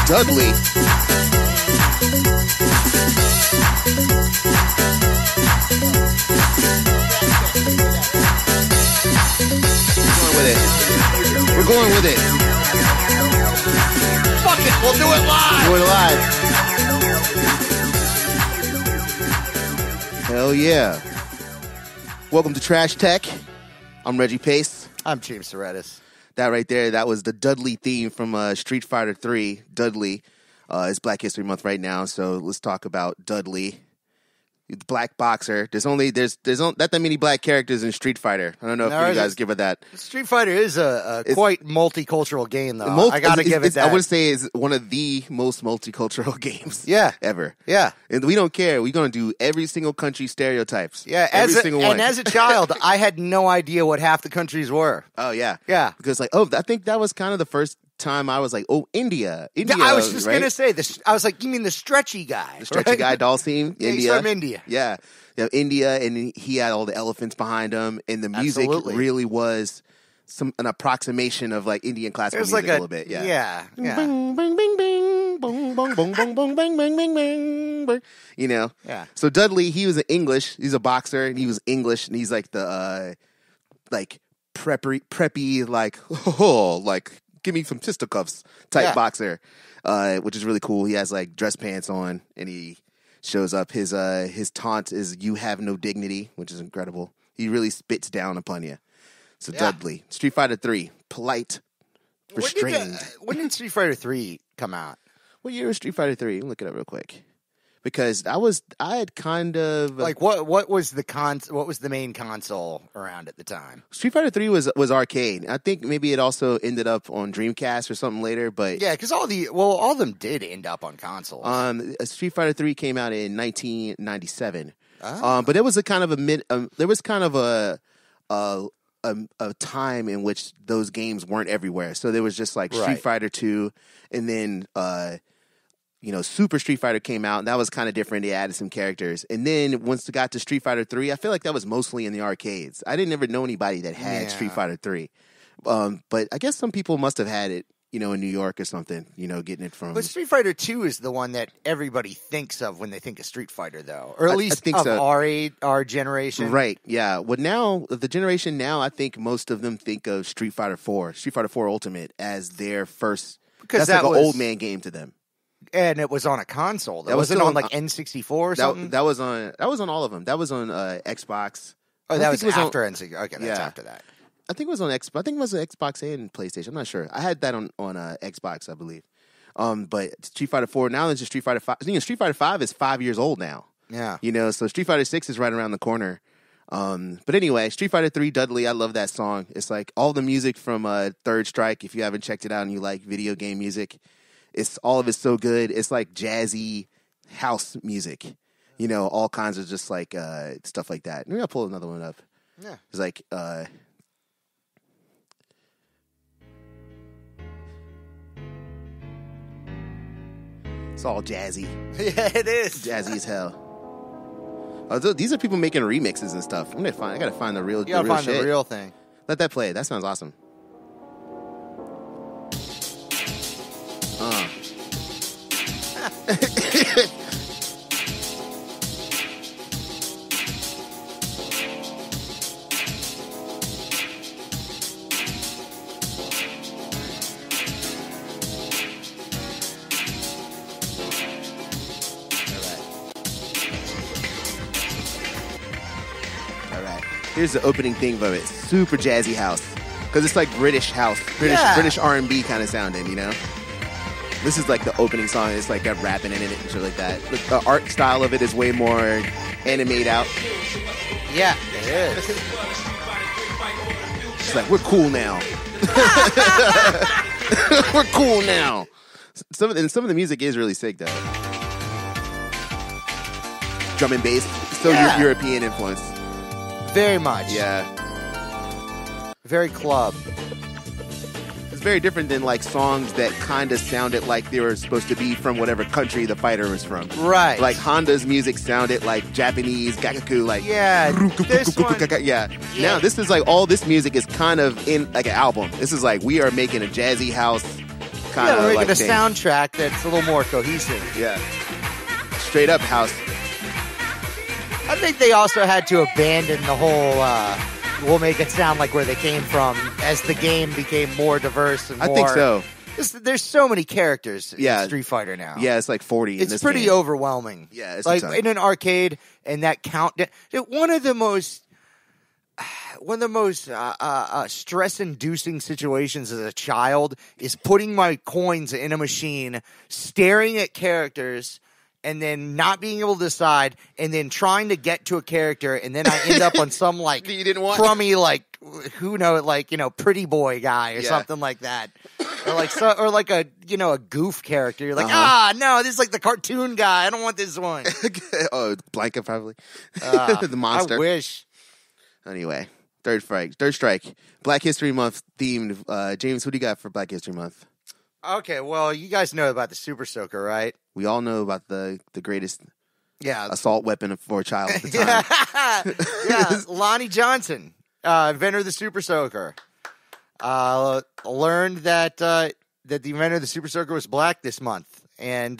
Dudley. We're going with it. Fuck it, we'll do it live. Do it live. Hell yeah. Welcome to Trash Tech. I'm Reggie Pace. I'm Jame. That right there, that was the Dudley theme from Street Fighter 3. Dudley. It's Black History Month right now, so let's talk about Dudley. The black boxer. There's not that many black characters in Street Fighter. I don't know if you guys give it that. Street Fighter is a quite multicultural game, though. I gotta give it that. I would say it's one of the most multicultural games ever. Yeah. And we don't care. We're going to do every single country stereotypes. Yeah, every single one. And as a child, I had no idea what half the countries were. Oh, yeah. Yeah. Because, I think that was kind of the first time I was like, oh, India. I was just going to say this. I was like, you mean the stretchy guy? The stretchy guy, Dalsim. Yeah, he's from India. Yeah. India, and he had all the elephants behind him, and the music really was an approximation of like Indian classical music a little bit. Yeah. Bing, bing, bing, bing, boom, boom, boom, boom, boom, bang, bang, bang, bang, bang. You know? Yeah. So Dudley, he was he's a boxer, and he was English, and he's like the preppy, like, like, give me some fisticuffs type boxer, which is really cool. He has like dress pants on, and he shows up. His taunt is "You have no dignity," which is incredible. He really spits down upon you. So Dudley, Street Fighter 3, polite, restrained. When did Street Fighter 3 come out? What year was Street Fighter 3? Look it up real quick. Because I had kind of like what was the main console around at the time? Street Fighter 3 was arcade. I think maybe it also ended up on Dreamcast or something later, but yeah, because all of them did end up on consoles. Street Fighter 3 came out in 1997. But it was a time in which those games weren't everywhere. So there was just like Street Fighter 2, and then Super Street Fighter came out, and that was kind of different. They added some characters. And then once it got to Street Fighter 3, I feel like that was mostly in the arcades. I didn't ever know anybody that had Street Fighter 3. But I guess some people must have had it, in New York or something, getting it from... But Street Fighter 2 is the one that everybody thinks of when they think of Street Fighter, though. Or at least of our generation. Right, yeah. Well, now, the generation now, I think most of them think of Street Fighter 4, Street Fighter 4 Ultimate, as their first... Because that's like an old man game to them. And it was on a console. That wasn't on like N64 or something? That was on all of them. That was on Xbox. Oh, that was after N64. Okay, that's after that. I think it was on Xbox. I think it was on Xbox and PlayStation. I'm not sure. I had that on Xbox, I believe. But Street Fighter 4, now it's just Street Fighter 5. Street Fighter 5 is 5 years old now. Yeah. So Street Fighter 6 is right around the corner. But anyway, Street Fighter 3, Dudley, I love that song. It's like all the music from Third Strike, if you haven't checked it out and you like video game music. All of it's so good. It's like jazzy house music, all kinds of just like stuff like that. Maybe I'll pull another one up. Yeah. It's like it's all jazzy. Yeah, it is. Jazzy as hell. These are people making remixes and stuff. I gotta find the real. You gotta find the real thing. Let that play. That sounds awesome. Here's the opening thing of it. Super jazzy house. Because it's like British house. British R&B kind of sounding, This is like the opening song. It's like got rapping in it and shit like that. The art style of it is way more animated out. Yeah, it is. It's like, we're cool now. We're cool now. Some of the music is really sick, though. Drum and bass. So European influence. Very much. Yeah. Very club. It's very different than like songs that kind of sounded like they were supposed to be from whatever country the fighter was from. Right. Like Honda's music sounded like Japanese gagaku, like yeah. Now this is like all this music is kind of in like an album. This is like we are making a jazzy house kind of we're making like a soundtrack that's a little more cohesive. Yeah. Straight up house. I think they also had to abandon the whole we'll make it sound like where they came from as the game became more diverse and more... I think so. There's so many characters in Street Fighter now. Yeah, it's like 40 It's pretty overwhelming. Yeah, it's like in an arcade and that countdown. One of the most stress-inducing situations as a child is putting my coins in a machine, staring at characters, and then not being able to decide, and then trying to get to a character, and then I end up on some like you didn't want crummy pretty boy guy or something like that. Or like a goof character. You're like, no, this is like the cartoon guy. I don't want this one. Oh, Blanca probably. The monster. I wish. Anyway, Third Strike. Black History Month themed. James, what do you got for Black History Month? Okay, well, you guys know about the Super Soaker, right? We all know about the greatest assault weapon for a child at the time. Lonnie Johnson, inventor of the Super Soaker. Learned that the inventor of the Super Soaker was black this month, and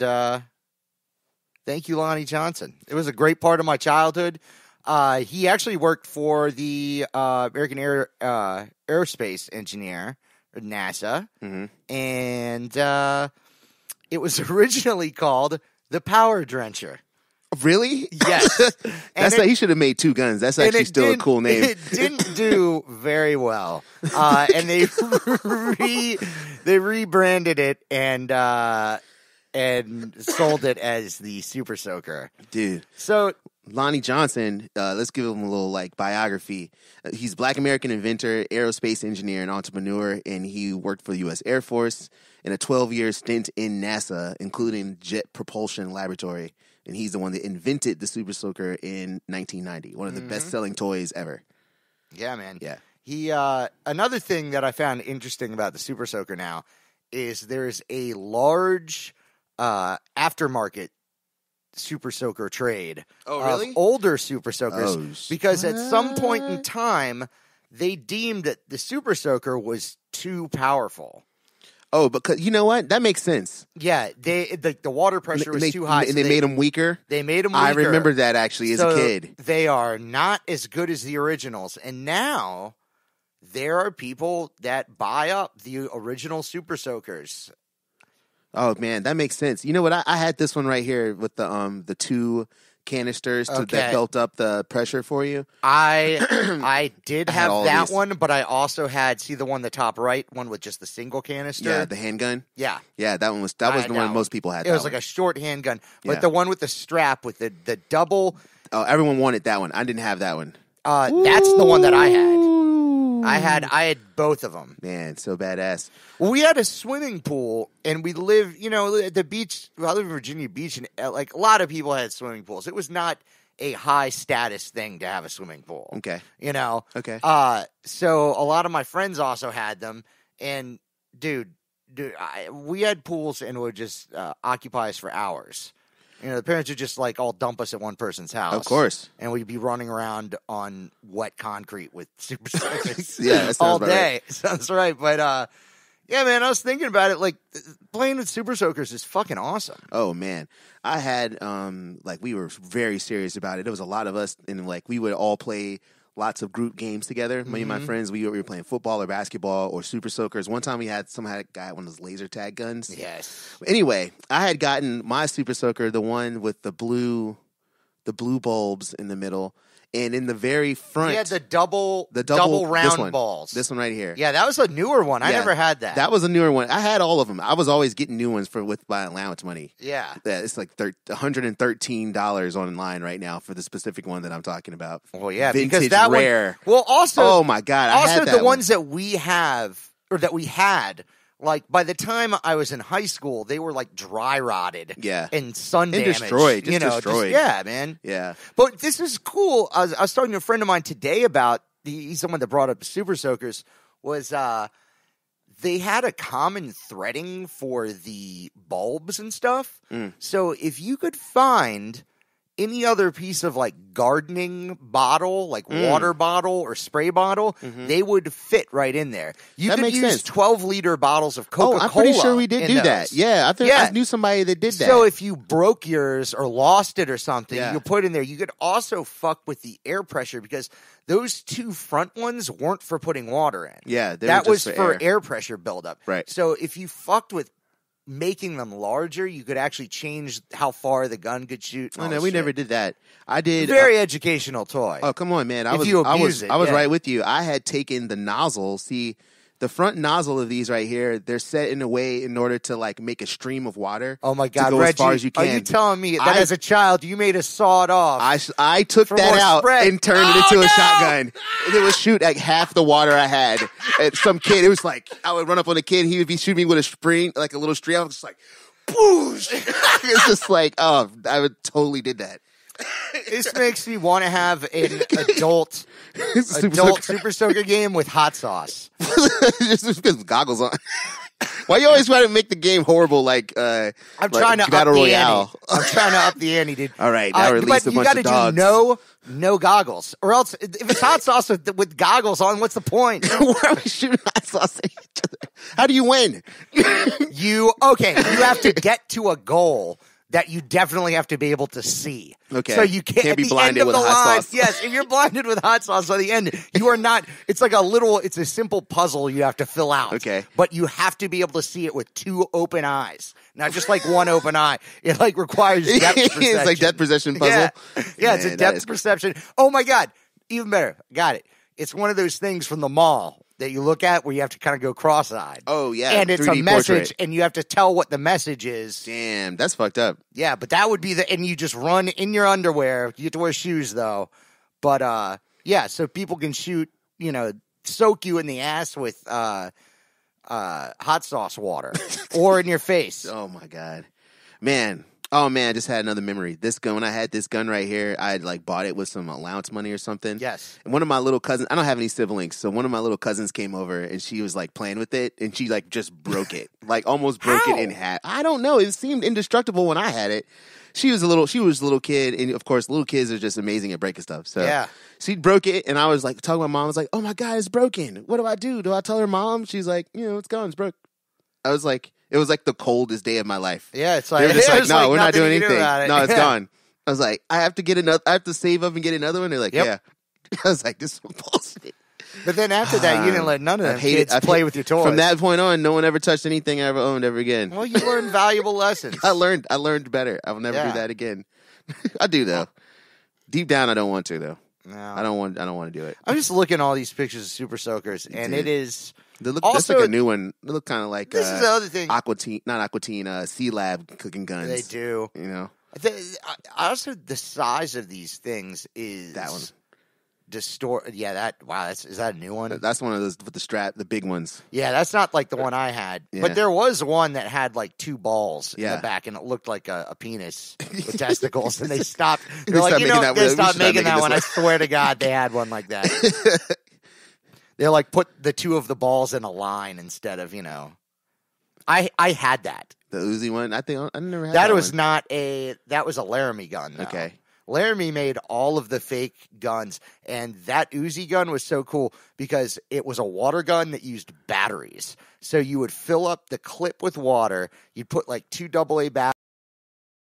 thank you, Lonnie Johnson. It was a great part of my childhood. He actually worked for the American Aerospace Engineer, or NASA, and it was originally called the Power Drencher. Really? Yes. He should have made two guns. That's actually still a cool name. It didn't do very well. And they rebranded it and sold it as the Super Soaker. Dude. So Lonnie Johnson, let's give him a little biography. He's a Black American inventor, aerospace engineer, and entrepreneur, and he worked for the U.S. Air Force in a 12-year stint in NASA, including Jet Propulsion Laboratory. And he's the one that invented the Super Soaker in 1990. One of the best-selling toys ever. Yeah, man. Yeah. He another thing that I found interesting about the Super Soaker now is there's a large aftermarket Super Soaker trade. Oh, really? Of older Super Soakers. Because at some point in time, they deemed that the Super Soaker was too powerful. Oh, because you know what? That makes sense. Yeah, the water pressure was too high. And they made them weaker? They made them weaker. I remember that actually as a kid. They are not as good as the originals. And now there are people that buy up the original Super Soakers. Oh, man, that makes sense. You know what? I had this one right here with the two canisters that built up the pressure for you. I did have that one, but I also had the one the top right one with just the single canister. Yeah, the handgun. Yeah, that was the one most people had. It was like a short handgun, but the one with the strap with the double. Oh, everyone wanted that one. I didn't have that one. That's the one that I had. I had both of them. Man, so badass. Well, we had a swimming pool, and we lived, at the beach. I live in Virginia Beach, and a lot of people had swimming pools. It was not a high status thing to have a swimming pool. Okay. Okay. So a lot of my friends also had them, and dude, we had pools, and it would just occupy us for hours. The parents would just all dump us at one person's house. Of course. And we'd be running around on wet concrete with Super Soakers all day. Right. Sounds right. But, yeah, man, I was thinking about it. Playing with Super Soakers is fucking awesome. Oh, man. I had, we were very serious about it. There was a lot of us, and, we would all play lots of group games together. Me and my friends, we were playing football or basketball or Super Soakers. One time we had a guy one of those laser tag guns. Yes. Anyway, I had gotten my Super Soaker, the one with the blue bulbs in the middle. And in the very front, he had the double round balls. This one right here. Yeah, that was a newer one. I never had that. That was a newer one. I had all of them. I was always getting new ones with my allowance money. Yeah. It's like $113 online right now for the specific one that I'm talking about. Well, yeah, vintage, because that rare. One. Well, also, oh my god, also the ones that we have or that we had. By the time I was in high school, they were dry rotted, and sun damaged, destroyed, destroyed. Yeah, man, yeah. But this is cool. I was talking to a friend of mine today about he's someone that brought up Super Soakers. Was they had a common threading for the bulbs and stuff. So if you could find any other piece of like gardening bottle, like water bottle or spray bottle, they would fit right in there. You could use 12-liter bottles of Coca-Cola. Oh, I'm pretty sure we did do that. Yeah, I knew somebody that did that. So if you broke yours or lost it or something, you put it in there. You could also fuck with the air pressure because those two front ones weren't for putting water in. Yeah, that was for air pressure buildup. Right. So if you fucked with making them larger, you could actually change how far the gun could shoot. Oh no, we never did that. I did very educational toy. Oh come on, man! I was right with you. I had taken the nozzle. See, the front nozzle of these right here, they're set in a way in order to like make a stream of water. Oh my God, to go Reggie, as far as you can. Are you telling me that as a child you made a sawed off? I took that out and turned it into a shotgun. And it would shoot like half the water I had. And some kid, it was like I would run up on a kid, he would be shooting me with a spring, like a little stream. I was just like, boosh! It's just like, oh, I would totally did that. This makes me want to have an adult Super Soaker game with hot sauce. Just with goggles on. Why you always try to make the game horrible? Like I'm trying to Battle up the Royale. ante. I'm trying to up the ante, dude. All right, now release a bunch of dogs. You got to do no goggles, or else if it's hot sauce with goggles on, what's the point? Why are we shooting hot sauce at each other? How do you win? You have to get to a goal that you definitely have to be able to see. Okay. So you can't be blinded with hot sauce. Yes, if you're blinded with hot sauce by the end, you are not. It's like it's a simple puzzle you have to fill out. Okay. But you have to be able to see it with two open eyes, not just like one open eye. It like requires depth perception. It's like depth perception puzzle. Yeah, it's a depth perception. Oh my God, even better. Got it. It's one of those things from the mall that you look at where you have to kind of go cross-eyed. Oh, yeah. And it's 3D a message, portrait. and you have to tell what the message is. Damn, that's fucked up. Yeah, but that would be and you just run in your underwear. You have to wear shoes, though. But, yeah, so people can shoot, soak you in the ass with hot sauce water or in your face. Oh, my God. Man. Oh, man, I just had another memory. This gun, when I had this gun right here, I had, like, bought it with some allowance money or something. Yes. And one of my little cousins, I don't have any siblings, so one of my little cousins came over, and she was, like, playing with it, and she, like, just broke it. Like, almost broke it in half. I don't know. It seemed indestructible when I had it. She was a little kid, and, of course, little kids are just amazing at breaking stuff. So yeah. She broke it, and I was, like, talking to my mom. I was like, oh, my God, it's broken. What do I do? Do I tell her mom? She's like, it's gone. It's broke. I was like... It was like the coldest day of my life. Yeah, it's like they were just like, no, we're not doing anything. No, it's yeah. gone. I was like, I have to save up and get another one. They're like, yeah. I was like, this is bullshit. But then after that, you didn't let none of them kids play with your toys. From that point on, no one ever touched anything I ever owned ever again. Well, you learned valuable lessons. I learned better. I will never do that again. I do though. Deep down, I don't want to though. No, I don't want to do it. I'm just looking at all these pictures of Super Soakers, and it is. That's like a new one. They look kind of like this is the other thing. C Lab cooking guns. They do. Also, the size of these things is that one. Yeah, is that a new one? That's one of those with the strap, the big ones. Yeah, that's not like the one I had. Yeah. But there was one that had like two balls in the back, and it looked like a penis with testicles. And they stopped. They're like, they stopped making that one. I swear to God, they had one like that. They like put the two of the balls in a line instead of I had that. The Uzi one. I think I never had that. That was a Laramie gun. Though. Okay. Laramie made all of the fake guns, and that Uzi gun was so cool because it was a water gun that used batteries. So you would fill up the clip with water. You'd put like 2 AA batteries.